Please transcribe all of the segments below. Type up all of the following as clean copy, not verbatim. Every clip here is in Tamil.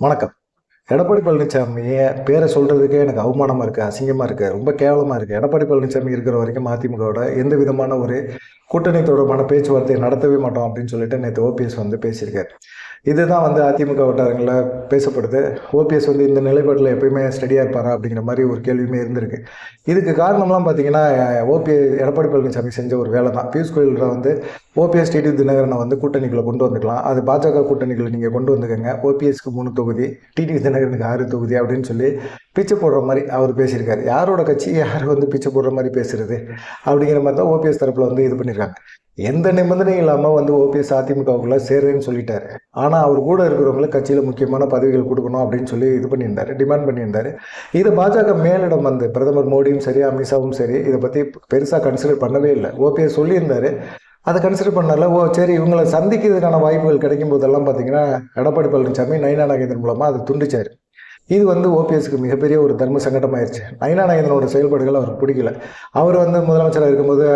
வணக்கம். எடப்பாடி பழனிசாமிய பேரை சொல்றதுக்கே எனக்கு அவமானமா இருக்கு, அசிங்கமா இருக்கு, ரொம்ப கேவலமா இருக்கு. எடப்பாடி பழனிசாமி இருக்கிற வரைக்கும் அதிமுகவோட எந்த விதமான ஒரு கூட்டணி தொடர்பான பேச்சுவார்த்தையை நடத்தவே மாட்டோம் அப்படின்னு சொல்லிட்டு நேற்று ஓபிஎஸ் வந்து பேசியிருக்காரு. இதுதான் வந்து அதிமுக வட்டாரங்களில் பேசப்படுது. ஓபிஎஸ் வந்து இந்த நிலைப்பாட்டில் எப்பயுமே ஸ்டடியாக இருப்பாரா அப்படிங்கிற மாதிரி ஒரு கேள்வியுமே இருந்திருக்கு. இதுக்கு காரணம்லாம் பார்த்தீங்கன்னா, எடப்பாடி பழனிசாமி செஞ்ச ஒரு வேலை தான். பியூஷ் கோயலில் வந்து ஓபிஎஸ் டிடி தினகரனை வந்து கூட்டணிக்குள்ளே கொண்டு வந்துக்கலாம். அது பாஜக கூட்டணிகளை நீங்கள் கொண்டு வந்துக்கங்க. ஓபிஎஸ்க்கு 3 தொகுதி, டிடி தினகரனுக்கு 6 தொகுதி அப்படின்னு சொல்லி பிச்சை போடுற மாதிரி அவர் பேசியிருக்காரு. யாரோட கட்சி யார் வந்து பிச்சை போடுற மாதிரி பேசுறது அப்படிங்கிற மாதிரி தான் ஓபிஎஸ் தரப்பில் வந்து இது பண்ணியிருக்காங்க. எந்த நிபந்தனையும் இல்லாமல் வந்து ஓபிஎஸ் அதிமுகவுக்குள்ள சேருன்னு சொல்லிட்டாரு. ஆனால் அவர் கூட இருக்கிறவங்களுக்கு கட்சியில் முக்கியமான பதவிகள் கொடுக்கணும் அப்படின்னு சொல்லி இது பண்ணியிருந்தாரு, டிமாண்ட் பண்ணியிருந்தாரு. இதை பாஜக மேலிடம் வந்து பிரதமர் மோடியும் சரி, அமித்ஷாவும் சரி இதை பற்றி பெருசாக கன்சிடர் பண்ணவே இல்லை. ஓபிஎஸ் சொல்லியிருந்தாரு, அதை கன்சிடர் பண்ணல. சரி, இவங்களை சந்திக்கிறதுக்கான வாய்ப்புகள் கிடைக்கும் போதெல்லாம் பார்த்தீங்கன்னா எடப்பாடி பழனிசாமி நயினா நாகேந்திரன் மூலமாக அதை துண்டிச்சார். இது வந்து ஓபிஎஸ்க்கு மிகப்பெரிய ஒரு தர்ம சங்கடமாயிருச்சு. நயினா நாகேந்திரனோட செயல்பாடுகள் அவருக்கு பிடிக்கல. அவர் வந்து முதலமைச்சராக இருக்கும்போது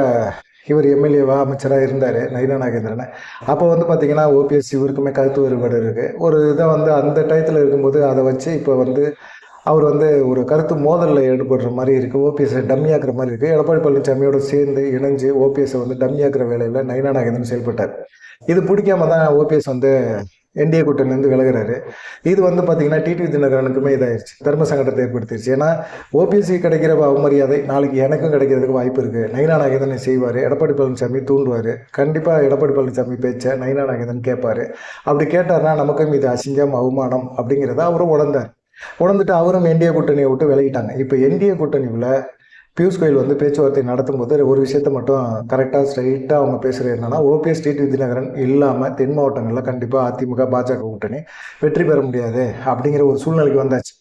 இவர் எம்எல்ஏவா அமைச்சராக இருந்தார், நயினா நாகேந்திரன். அப்போ வந்து பார்த்தீங்கன்னா ஓபிஎஸ் இவருக்குமே கருத்து வேறுபாடு இருக்குது. ஒரு இதை வந்து அந்த டயத்தில் இருக்கும்போது அதை வச்சு இப்போ வந்து அவர் வந்து ஒரு கருத்து மோதலில் ஈடுபடுற மாதிரி இருக்குது. ஓபிஎஸ்ஸை டம்மியாக்குற மாதிரி இருக்குது. எடப்பாடி பழனிசாமியோட சேர்ந்து இணைஞ்சு ஓபிஎஸ்ஸை வந்து டம்மியாக்குற வேலையில் நயினா நாகேந்திரன் செயல்பட்டார். இது பிடிக்காம தான் ஓபிஎஸ் வந்து என்டிஏ கூட்டணிலேருந்து விலகிறாரு. இது வந்து பார்த்தீங்கன்னா டிடி தினகரனுக்குமே இதாயிருச்சு, தர்ம சங்கடத்தை ஏற்படுத்திடுச்சு. ஏன்னா ஓபிஎஸ்சி கிடைக்கிற அவமரியாதை நாளைக்கு எனக்கும் கிடைக்கிறதுக்கு வாய்ப்பு இருக்குது. நயினா நாகேந்திரன் செய்வார், எடப்பாடி பழனிசாமி தூண்டுவார். கண்டிப்பாக எடப்பாடி பழனிசாமி பேச்சை நயினா நாகேந்திரன் கேட்பார். அப்படி கேட்டார்னா நமக்கும் இது அசிங்கம், அவமானம் அப்படிங்கிறத அவரும் உணர்ந்துட்டு அவரும் என்டிஏ கூட்டணியை விட்டு விலகிட்டாங்க. இப்போ என்டிஏ கூட்டணியில் பியூஷ் கோயல் வந்து பேச்சுவார்த்தை நடத்தும் போது ஒரு விஷயத்த மட்டும் கரெக்டாக ஸ்ட்ரைட்டாக அவங்க பேசுகிறது என்னன்னா, ஓபிஎஸ் டிடி தினகரன் இல்லாமல் தென் மாவட்டங்களில் கண்டிப்பாக அதிமுக பாஜக கூட்டணி வெற்றி பெற முடியாது அப்படிங்கிற ஒரு சூழ்நிலைக்கு வந்தாச்சு.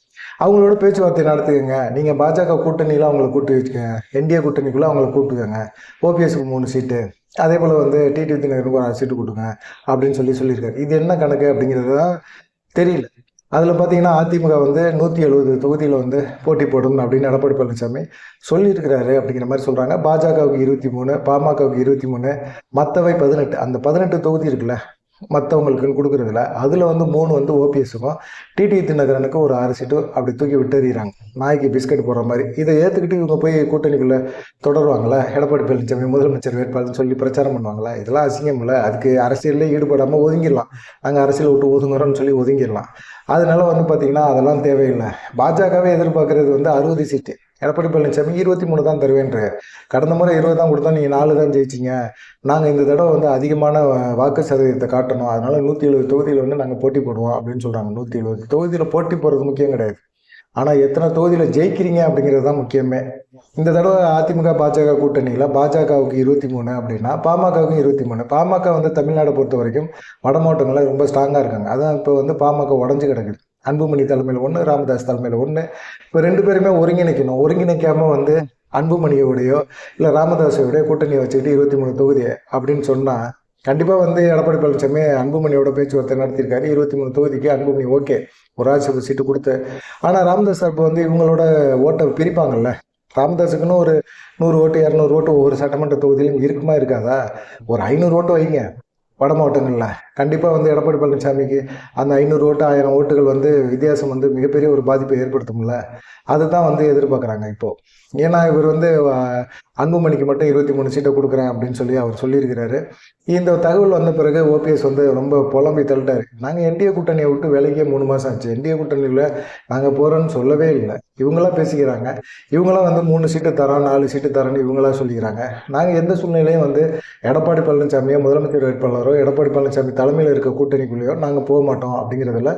அவங்களோட பேச்சுவார்த்தை நடத்துக்கங்க, நீங்கள் பாஜக கூட்டணியில் அவங்கள கூட்டு வச்சுக்கோங்க, என்டிஏ கூட்டணிக்குள்ளே அவங்கள கூப்பிட்டுக்கோங்க, ஓபிஎஸ்க்கு 3 சீட்டு, அதே போல் வந்து டிடி தினகரனுக்கு ஒரு 6 சீட்டு கொடுங்க அப்படின்னு சொல்லியிருக்காரு. இது என்ன கணக்கு அப்படிங்கிறது தான் தெரியல. அதில் பார்த்தீங்கன்னா அதிமுக வந்து 170 தொகுதியில் வந்து போட்டி போடணும் அப்படின்னு எடப்பாடி பழனிசாமி சொல்லியிருக்கிறாரு அப்படிங்கிற மாதிரி சொல்கிறாங்க. பாஜகவுக்கு 23, பாமகவுக்கு 23, மற்றவை 18. அந்த 18 தொகுதி இருக்குல்ல மற்றவங்களுக்குன்னு கொடுக்குறதுல, அதில் வந்து 3 வந்து ஓபிஎஸ்ஸுக்கும் டிடி தினகரனுக்கு ஒரு 6 சீட்டு அப்படி தூக்கி விட்டுறாங்க, நாய்க்கு பிஸ்கட் போடுற மாதிரி. இதை ஏற்றுக்கிட்டு இவங்க போய் கூட்டணிக்குள்ளே தொடருவாங்களா? எடப்பாடி பழனிசாமி முதலமைச்சர் வேட்பாளர்னு சொல்லி பிரச்சாரம் பண்ணுவாங்களா? இதெல்லாம் அசிங்கம் இல்லை. அதுக்கு அரசியலில் ஈடுபடாமல் ஒதுங்கிடலாம். நாங்கள் அரசியலை விட்டு ஒதுங்குறோம்னு சொல்லி ஒதுங்கிடலாம். அதனால வந்து பார்த்தீங்கன்னா அதெல்லாம் தேவையில்லை. பாஜகவே எதிர்பார்க்கறது வந்து 60 சீட்டு. எடப்பாடி பழனிசாமி 23 தான் தருவேன்றார். கடந்த முறை 20 தான் கொடுத்தா, நீங்கள் 4 தான் ஜெயிச்சிங்க, நாங்கள் இந்த தடவை வந்து அதிகமான வாக்கு சதவீதத்தை காட்டணும், அதனால 170 தொகுதியில் வந்து நாங்கள் போட்டி போடுவோம் அப்படின்னு சொல்கிறாங்க. 170 தொகுதியில் போட்டி போடுறது முக்கியம் கிடையாது, ஆனால் எத்தனை தொகுதியில் ஜெயிக்கிறீங்க அப்படிங்கிறது தான் முக்கியமே. இந்த தடவை அதிமுக பாஜக கூட்டணியில் பாஜகவுக்கு 23 அப்படின்னா பாமகவுக்கும் 23. பாமக வந்து தமிழ்நாடை பொறுத்த வரைக்கும் வட மாவட்டங்களில் ரொம்ப ஸ்ட்ராங்காக இருக்காங்க. அதான் இப்போ வந்து பாமக உடஞ்சி கிடக்குது. அன்புமணி தலைமையில் 1, ராமதாஸ் தலைமையில் 1. இப்போ 2 பேருமே ஒருங்கிணைக்கணும். ஒருங்கிணைக்காமல் வந்து அன்புமணியோடையோ இல்லை ராமதாஸோடைய கூட்டணியை வச்சுக்கிட்டு 23 தொகுதி அப்படின்னு சொன்னால் கண்டிப்பாக வந்து எடப்பாடி பழனிசாமி அன்புமணியோட பேச்சுவார்த்தை நடத்தியிருக்காரு. 23 தொகுதிக்கு அன்புமணி ஓகே, ஒரு ராஜ்யசபா சீட்டு கொடுத்து. ஆனால் ராமதாஸ் சார் இப்போ வந்து இவங்களோட ஓட்டை பிரிப்பாங்கல்ல, ராமதாஸுக்குன்னு ஒரு 100 ஓட்டு 200 ஓட்டு ஒவ்வொரு சட்டமன்ற தொகுதியிலும் இருக்குமா இருக்காதா? ஒரு 500 ஓட்டு வைங்க வட மாவட்டங்களில். கண்டிப்பாக வந்து எடப்பாடி பழனிசாமிக்கு அந்த 500 ஓட்டு 1000 ஓட்டுகள் வந்து வித்தியாசம் வந்து மிகப்பெரிய ஒரு பாதிப்பை ஏற்படுத்தும்ல. அதுதான் வந்து எதிர்பார்க்குறாங்க இப்போது. ஏன்னா இவர் வந்து அன்புமணிக்கு மட்டும் 23 சீட்டை கொடுக்குறேன் அப்படின்னு சொல்லி அவர் சொல்லியிருக்கிறாரு. இந்த தகவல் வந்த பிறகு ஓபிஎஸ் வந்து ரொம்ப புலம்பி தள்ளிட்டார். நாங்கள் என்டிஏ கூட்டணியை விட்டு வேலைக்கே 3 மாதம் ஆச்சு, என்டிஏ கூட்டணியில் நாங்கள் போகிறோன்னு சொல்லவே இல்லை. இவங்களாம் பேசிக்கிறாங்க. இவங்களாம் வந்து 3 சீட்டு தரோம் 4 சீட்டு தரோன்னு இவங்களாம் சொல்லிக்கிறாங்க. நாங்கள் எந்த சூழ்நிலையும் வந்து எடப்பாடி பழனிசாமியோ முதலமைச்சர் வேட்பாளரோ எடப்பாடி பழனிசாமி தலைமையில் இருக்க கூட்டணிக்குள்ளேயோ நாங்கள் போக மாட்டோம் அப்படிங்கிறதுல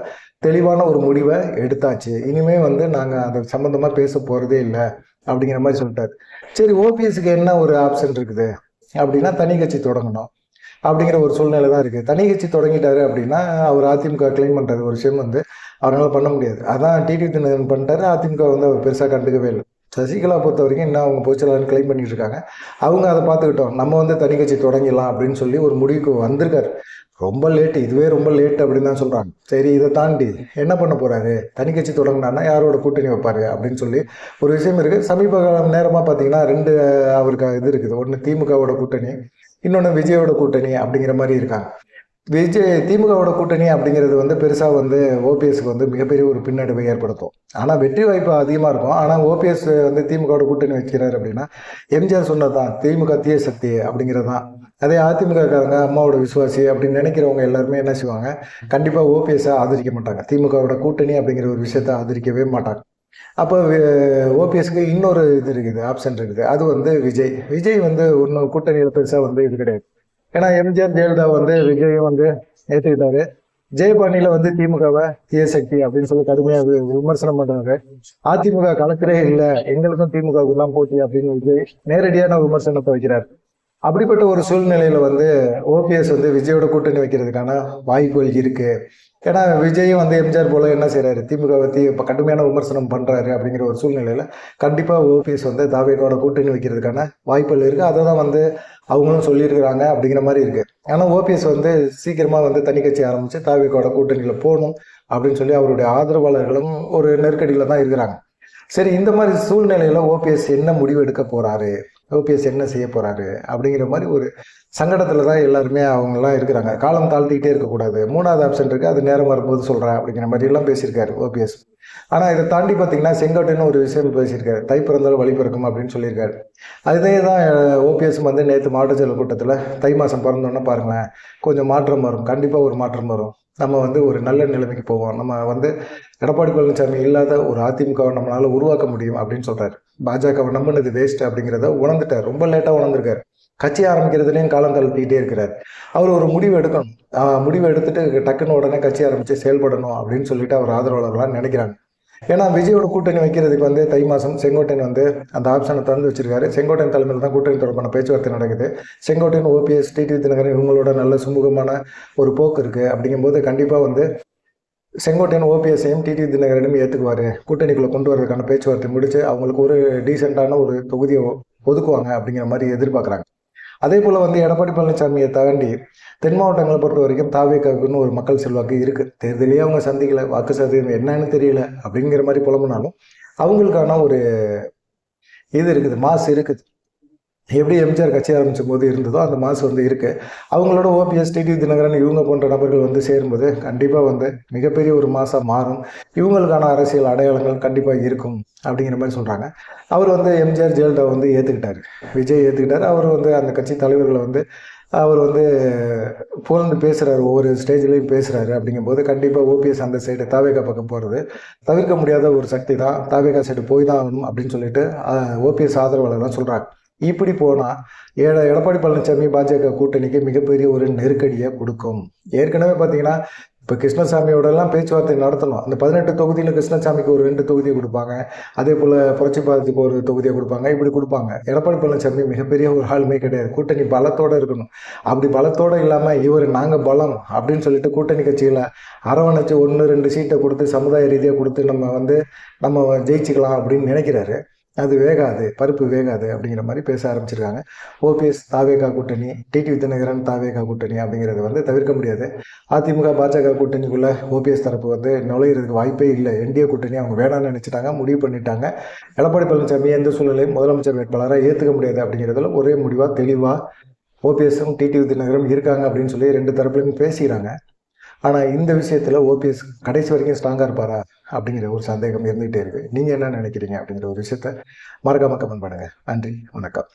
தெளிவான ஒரு முடிவை எடுத்தாச்சு. இனிமேல் வந்து நாங்கள் அது சம்மந்தமாக பேச போகிறதே இல்லை அப்படிங்கிற மாதிரி சொல்லிட்டாரு. சரி, ஓபிஎஸ்க்கு என்ன ஒரு ஆப்ஷன் இருக்குது அப்படின்னா தனி கட்சி தொடங்கணும் அப்படிங்கிற ஒரு சூழ்நிலை தான் இருக்குது. தனி கட்சி தொடங்கிட்டாரு அப்படின்னா அவர் அதிமுக கிளைம் பண்ணுறது ஒரு விஷயம் வந்து அவரால் பண்ண முடியாது. அதான் டிடி தினகரன் பண்ணிட்டாரு. அதிமுக வந்து அவர் பெருசாக கண்டுக்கவே இல்லை. சசிகலா பொறுத்த வரைக்கும் இன்னும் அவங்க பொதுச்செயலாளர்னு கிளைம் பண்ணிட்டு இருக்காங்க. அவங்க அதை பார்த்துக்கிட்டோம், நம்ம வந்து தனி கட்சி தொடங்கிடலாம் அப்படின்னு சொல்லி ஒரு முடிவுக்கு வந்திருக்காரு. ரொம்ப லேட்டு, இதுவே ரொம்ப லேட்டு அப்படின்னு தான் சொல்கிறாங்க. சரி, இதை தாண்டி என்ன பண்ண போகிறாரு? தனி கட்சி தொடங்கினான்னா யாரோட கூட்டணி வைப்பார் அப்படின்னு சொல்லி ஒரு விஷயம் இருக்குது. சமீப நேரமாக பார்த்தீங்கன்னா 2 அவருக்கு இது இருக்குது. ஒன்று திமுகவோட கூட்டணி, இன்னொன்று விஜயோட கூட்டணி அப்படிங்கிற மாதிரி இருக்காங்க. திமுகவோட கூட்டணி அப்படிங்கிறது வந்து பெருசாக வந்து ஓபிஎஸ்க்கு வந்து மிகப்பெரிய ஒரு பின்னடைவை ஏற்படுத்தும். ஆனால் வெற்றி வாய்ப்பு அதிகமாக இருக்கும். ஆனால் ஓபிஎஸ் வந்து திமுகவோட கூட்டணி வைக்கிறாரு அப்படின்னா எம்ஜிஆர் சொன்னது தான், திமுக தீய சக்தி அப்படிங்கிறது தான். அதே அதிமுககாரங்க அம்மாவோட விசுவாசி அப்படின்னு நினைக்கிறவங்க எல்லாருமே என்ன செய்வாங்க, கண்டிப்பாக ஓபிஎஸ்ஸை ஆதரிக்க மாட்டாங்க. திமுகவோட கூட்டணி அப்படிங்கிற ஒரு விஷயத்த ஆதரிக்கவே மாட்டாங்க. அப்போ ஓபிஎஸ்க்கு இன்னொரு இது இருக்குது, ஆப்ஷன் இருக்குது. அது வந்து விஜய். விஜய் வந்து இன்னும் கூட்டணியில் பெருசாக வந்து இது கிடையாது. ஏன்னா எம்ஜிஆர் ஜெயலலிதா வந்து விஜயும் வந்து ஏற்றுக்கிட்டாரு. ஜெயபாணியில வந்து திமுகவை தீய சக்தி அப்படின்னு சொல்லி கடுமையாக விமர்சனம் பண்றாங்க. அதிமுக களத்திலே இல்லை, எங்களுக்கும் திமுகவுக்கு தான் போட்டி அப்படின்னு விஜய் நேரடியான விமர்சனத்தை வைக்கிறார். அப்படிப்பட்ட ஒரு சூழ்நிலையில வந்து ஓபிஎஸ் வந்து விஜயோட கூட்டணி வைக்கிறதுக்கான வாய்ப்புகள் இருக்கு. ஏன்னா விஜயும் வந்து எம்ஜிஆர் போல என்ன செய்யறாரு, திமுக பத்தி இப்போ கடுமையான விமர்சனம் பண்றாரு. அப்படிங்கிற ஒரு சூழ்நிலையில கண்டிப்பா ஓபிஎஸ் வந்து தாவேக்காவோட கூட்டணி வைக்கிறதுக்கான வாய்ப்புகள் இருக்கு. அதை தான் வந்து அவங்களும் சொல்லியிருக்கிறாங்க அப்படிங்கிற மாதிரி இருக்கு. ஆனா ஓபிஎஸ் வந்து சீக்கிரமா வந்து தனி கட்சி ஆரம்பிச்சு தாவேக்காவோட கூட்டணியில போகணும் அப்படின்னு சொல்லி அவருடைய ஆதரவாளர்களும் ஒரு நெருக்கடியில தான் இருக்கிறாங்க. சரி, இந்த மாதிரி சூழ்நிலையில ஓபிஎஸ் என்ன முடிவு எடுக்க போறாரு, ஓபிஎஸ் என்ன செய்ய போறாரு அப்படிங்கிற மாதிரி ஒரு சங்கடத்துல தான் எல்லாருமே அவங்கெல்லாம் இருக்கிறாங்க. காலம் தாழ்த்திக்கிட்டே இருக்கக்கூடாது, மூணாவது ஆப்ஷன் இருக்கு, அது நேரம் வரும்போது சொல்றேன் அப்படிங்கிற மாதிரி எல்லாம் பேசியிருக்காரு ஓபிஎஸ். ஆனா இதை தாண்டி பார்த்தீங்கன்னா செங்கோட்டைன்னு ஒரு விஷயம் பேசியிருக்காரு, தை பிறந்தாலும் வழி பிறக்கும் அப்படின்னு சொல்லியிருக்காரு. அதே தான் ஓபிஎஸ் வந்து நேற்று மாவட்ட செயலர் கூட்டத்தில் தை மாதம் பிறந்தோன்னா பாருங்களேன் கொஞ்சம் மாற்றம் வரும், கண்டிப்பாக ஒரு மாற்றம் வரும், நம்ம வந்து ஒரு நல்ல நிலைமைக்கு போவோம், நம்ம வந்து எடப்பாடி பழனிசாமி இல்லாத ஒரு அதிமுகவை நம்மளால உருவாக்க முடியும் அப்படின்னு சொல்றாரு. பாஜகவை நம்பினது வேஸ்ட் அப்படிங்கிறத உணர்ந்துட்டார், ரொம்ப லேட்டாக உணர்ந்திருக்காரு. கட்சி ஆரம்பிக்கிறதுலையும் காலம் தள்ளிக்கிட்டே இருக்கிறார். அவர் ஒரு முடிவு எடுக்கணும், முடிவு எடுத்துட்டு டக்குன்னு உடனே கட்சி ஆரம்பித்து செயல்படணும் அப்படின்னு சொல்லிட்டு அவர் ஆதரவாளர்களாக நினைக்கிறாங்க. ஏன்னா விஜயோட கூட்டணி வைக்கிறதுக்கு வந்து தை மாதம் செங்கோட்டையன் வந்து அந்த ஆப்ஷனை திறந்து வச்சிருக்காரு. செங்கோட்டையன் தலைமையில் தான் கூட்டணி தொடர்பான பேச்சுவார்த்தை நடக்குது. செங்கோட்டையன், ஓபிஎஸ், டிடிவி தினகரன் இவங்களோட நல்ல சுமூகமான ஒரு போக்கு இருக்குது. அப்படிங்கும்போது கண்டிப்பாக வந்து செங்கோட்டையன் ஓபிஎஸ்ஸையும் டிடிவி தினகரனையும் ஏற்றுக்குவார், கூட்டணிக்குள்ளே கொண்டு வரதுக்கான பேச்சுவார்த்தை முடிச்சு அவங்களுக்கு ஒரு டீசெண்டான ஒரு தொகுதியை ஒதுக்குவாங்க அப்படிங்கிற மாதிரி எதிர்பார்க்குறாங்க. அதே போல் வந்து எடப்பாடி பழனிசாமியை தாண்டி தென் மாவட்டங்களை பொறுத்த வரைக்கும் தாவேக்காவுக்குன்னு ஒரு மக்கள் செல்வாக்கு இருக்குது. தேர்தலையே அவங்க சந்திக்கல, வாக்கு சதவீதம் என்னன்னு தெரியல அப்படிங்கிற மாதிரி புலம்புனாலும் அவங்களுக்கான ஒரு இது இருக்குது, மாசு இருக்குது. எப்படி எம்ஜிஆர் கட்சி ஆரம்பிச்ச போது இருந்ததோ அந்த மாசு வந்து இருக்கு. அவங்களோட ஓபிஎஸ், டிடிவி தினகரன் இவங்க போன்ற நபர்கள் வந்து சேரும்போது கண்டிப்பாக வந்து மிகப்பெரிய ஒரு மாசா மாறும். இவங்களுக்கான அரசியல் அடையாளங்கள் கண்டிப்பாக இருக்கும் அப்படிங்கிற மாதிரி சொல்கிறாங்க. அவர் வந்து எம்ஜிஆர் ஜெயலலிதா வந்து ஏற்றுக்கிட்டாரு, விஜய் ஏற்றுக்கிட்டாரு. அவர் வந்து அந்த கட்சி தலைவர்களை வந்து அவர் வந்து புகழ்ந்து பேசுகிறாரு, ஒவ்வொரு ஸ்டேஜ்லேயும் பேசுகிறாரு. அப்படிங்கும்போது கண்டிப்பாக ஓபிஎஸ் அந்த சைடு தாவேகா பக்கம் போகிறது தவிர்க்க முடியாத ஒரு சக்தி தான், தாவேகா சைடு போய் தான் ஆகணும் அப்படின்னு சொல்லிட்டு ஓபிஎஸ் ஆதரவாளர்லாம் சொல்கிறாங்க. இப்படி போனால் எடப்பாடி பழனிசாமி பாஜக கூட்டணிக்கு மிகப்பெரிய ஒரு நெருக்கடியை கொடுக்கும். ஏற்கனவே பார்த்தீங்கன்னா இப்போ கிருஷ்ணசாமியோடலாம் பேச்சுவார்த்தை நடத்தணும். அந்த 18 தொகுதியில் கிருஷ்ணசாமிக்கு ஒரு 2 தொகுதியை கொடுப்பாங்க, அதே போல் புரட்சி பாரதிக்கு ஒரு தொகுதியை கொடுப்பாங்க, இப்படி கொடுப்பாங்க. எடப்பாடி பழனிசாமி மிகப்பெரிய ஒரு ஆளுமே கிடையாது, கூட்டணி பலத்தோடு இருக்கணும். அப்படி பலத்தோடு இல்லாமல் இவர் நாங்கள் பலம் அப்படின்னு சொல்லிட்டு கூட்டணி கட்சியில் அரவணைச்சு 1-2 சீட்டை கொடுத்து சமுதாய ரீதியாக கொடுத்து நம்ம ஜெயிச்சுக்கலாம் அப்படின்னு நினைக்கிறாரு. அது வேகாது, பருப்பு வேகாது அப்படிங்கிற மாதிரி பேச ஆரம்பிச்சிருக்காங்க. ஓபிஎஸ் தாவேகா கூட்டணி, டிடிவி தினகரன் தாவேகா கூட்டணி அப்படிங்கிறது வந்து தவிர்க்க முடியாது. அதிமுக பாஜக கூட்டணிக்குள்ளே ஓபிஎஸ் தரப்பு வந்து நுழையிறதுக்கு வாய்ப்பே இல்லை. என்டிஏ கூட்டணி அவங்க வேணாம்னு நினச்சிட்டாங்க, முடிவு பண்ணிட்டாங்க. எடப்பாடி பழனிசாமி எந்த சூழ்நிலையும் முதலமைச்சர் வேட்பாளராக ஏற்றுக்க முடியாது அப்படிங்கிறதுல ஒரே முடிவாக தெளிவாக ஓபிஎஸும் டிடிவி தினகரன் இருக்காங்க அப்படின்னு சொல்லி 2 தரப்புலையும் பேசிக்கிறாங்க. ஆனால் இந்த விஷயத்தில் ஓபிஎஸ் கடைசி வரைக்கும் ஸ்ட்ராங்காக இருப்பாரா அப்படிங்கிற ஒரு சந்தேகம் இருந்துகிட்டே இருக்குது. நீங்கள் என்ன நினைக்கிறீங்க அப்படிங்கிற ஒரு விஷயத்த மறக்காமல் கமெண்ட் பண்ணுங்கள். நன்றி, வணக்கம்.